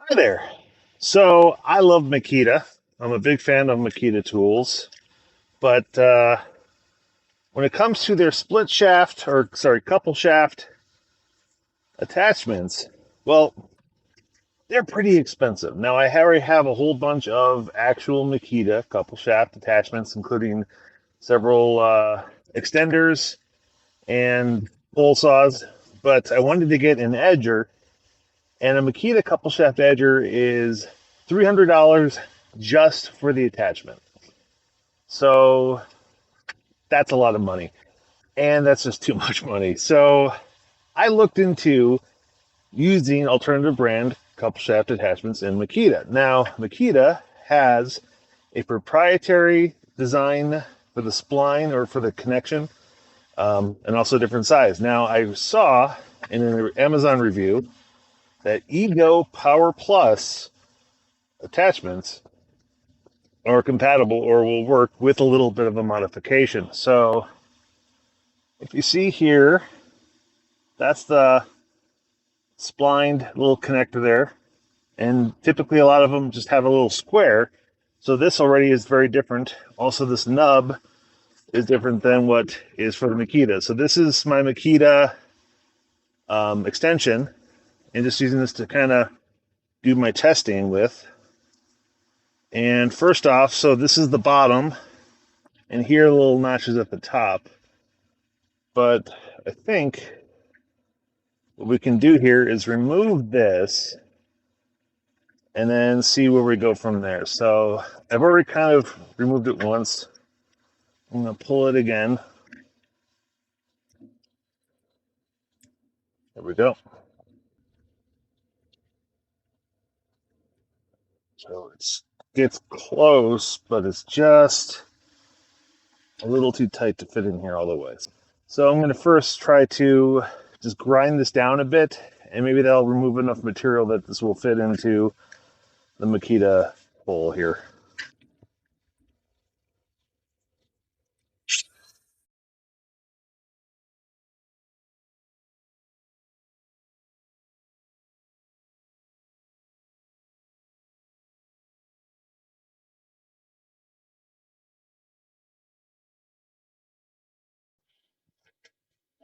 Hi there. So I love Makita. I'm a big fan of Makita tools, but when it comes to their split shaft, or sorry, couple shaft attachments, well, they're pretty expensive. Now I already have a whole bunch of actual Makita couple shaft attachments, including several extenders and pole saws, but I wanted to get an edger, and a Makita couple shaft edger is $300 just for the attachment. So that's a lot of money. And that's just too much money. So I looked into using alternative brand couple shaft attachments in Makita. Now, Makita has a proprietary design for the spline or for the connection, and also different size. Now, I saw in an Amazon review that Ego Power Plus attachments are compatible or will work with a little bit of a modification. So if you see here, that's the splined little connector there. And typically a lot of them just have a little square. So this already is very different. Also, this nub is different than what is for the Makita. So this is my Makita extension, and just using this to kind of do my testing with. And first off, so this is the bottom, and here are little notches at the top. But I think what we can do here is remove this and then see where we go from there. So I've already kind of removed it once. I'm going to pull it again. There we go. So it gets close, but it's just a little too tight to fit in here all the way. So I'm going to first try to just grind this down a bit, and maybe that'll remove enough material that this will fit into the Makita bowl here.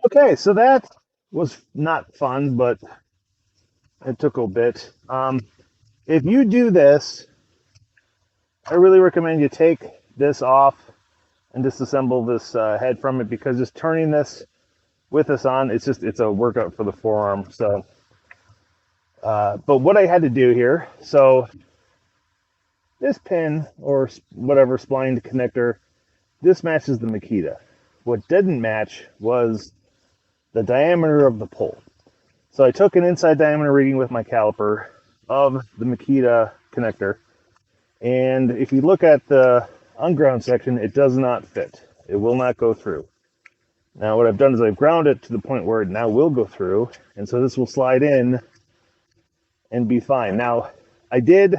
Okay, so that was not fun, but it took a bit. If you do this, I really recommend you take this off and disassemble this head from it, because just turning this with this on, it's a workout for the forearm. So, but what I had to do here, so this pin or whatever spline connector, this matches the Makita. What didn't match was the diameter of the pole. So I took an inside diameter reading with my caliper of the Makita connector, and if you look at the unground section, it does not fit. It will not go through. Now what I've done is I've ground it to the point where it now will go through, and so this will slide in and be fine. Now I did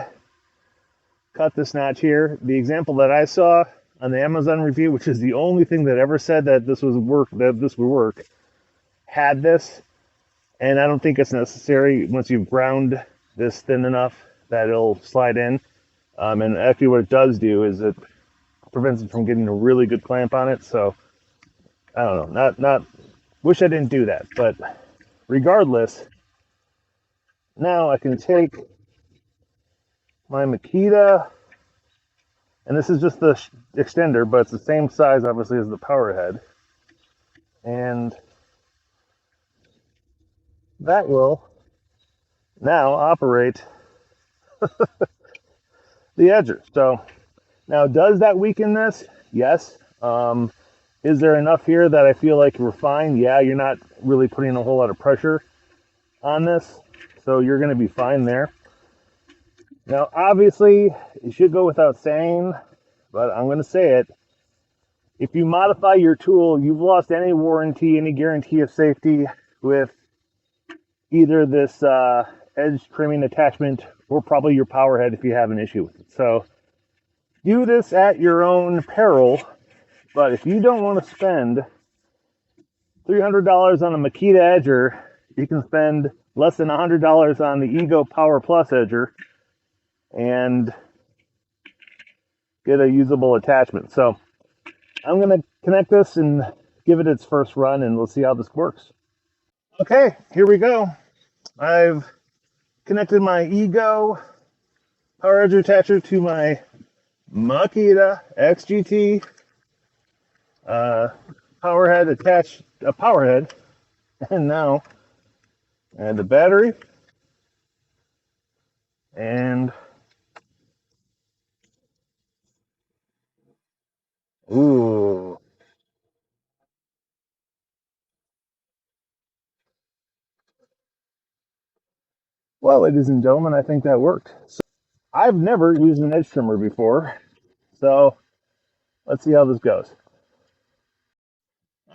cut this notch here. The example that I saw on the Amazon review, which is the only thing that ever said that this would work, had this, and I don't think it's necessary once you've ground this thin enough that it'll slide in. And actually what it does do is it prevents it from getting a really good clamp on it. So I don't know, not wish I didn't do that, but regardless, now I can take my Makita, and this is just the extender, but it's the same size obviously as the power head, and that will now operate the edger. So now, does that weaken this? Yes. Is there enough here that I feel like we're fine? Yeah, you're not really putting a whole lot of pressure on this, so you're going to be fine there. Now, obviously, it should go without saying, but I'm going to say it. If you modify your tool, you've lost any warranty, any guarantee of safety with either this edge trimming attachment or probably your power head if you have an issue with it. So do this at your own peril, but if you don't want to spend $300 on a Makita edger, you can spend less than $100 on the Ego Power Plus edger and get a usable attachment. So I'm going to connect this and give it its first run, and we'll see how this works. Okay, here we go. I've connected my Ego power edger attacher to my Makita XGT power head, attached a power head, and now add the battery and ooh. Well, ladies and gentlemen, I think that worked. So I've never used an edge trimmer before, so let's see how this goes.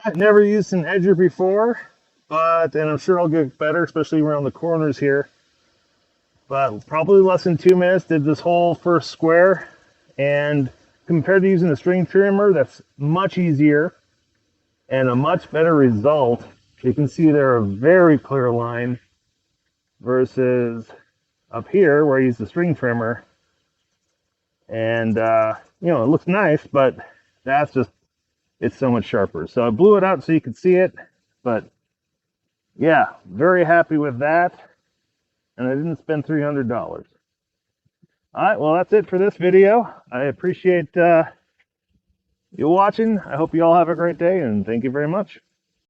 I've never used an edger before, and I'm sure I'll get better, especially around the corners here. But probably less than 2 minutes, did this whole first square, and compared to using a string trimmer, that's much easier and a much better result. You can see there a very clear line versus up here where I use the string trimmer. And, you know, it looks nice, but that's just, it's so much sharper. So I blew it out so you could see it, but yeah, very happy with that. And I didn't spend $300. All right, well, that's it for this video. I appreciate you watching. I hope you all have a great day, and thank you very much.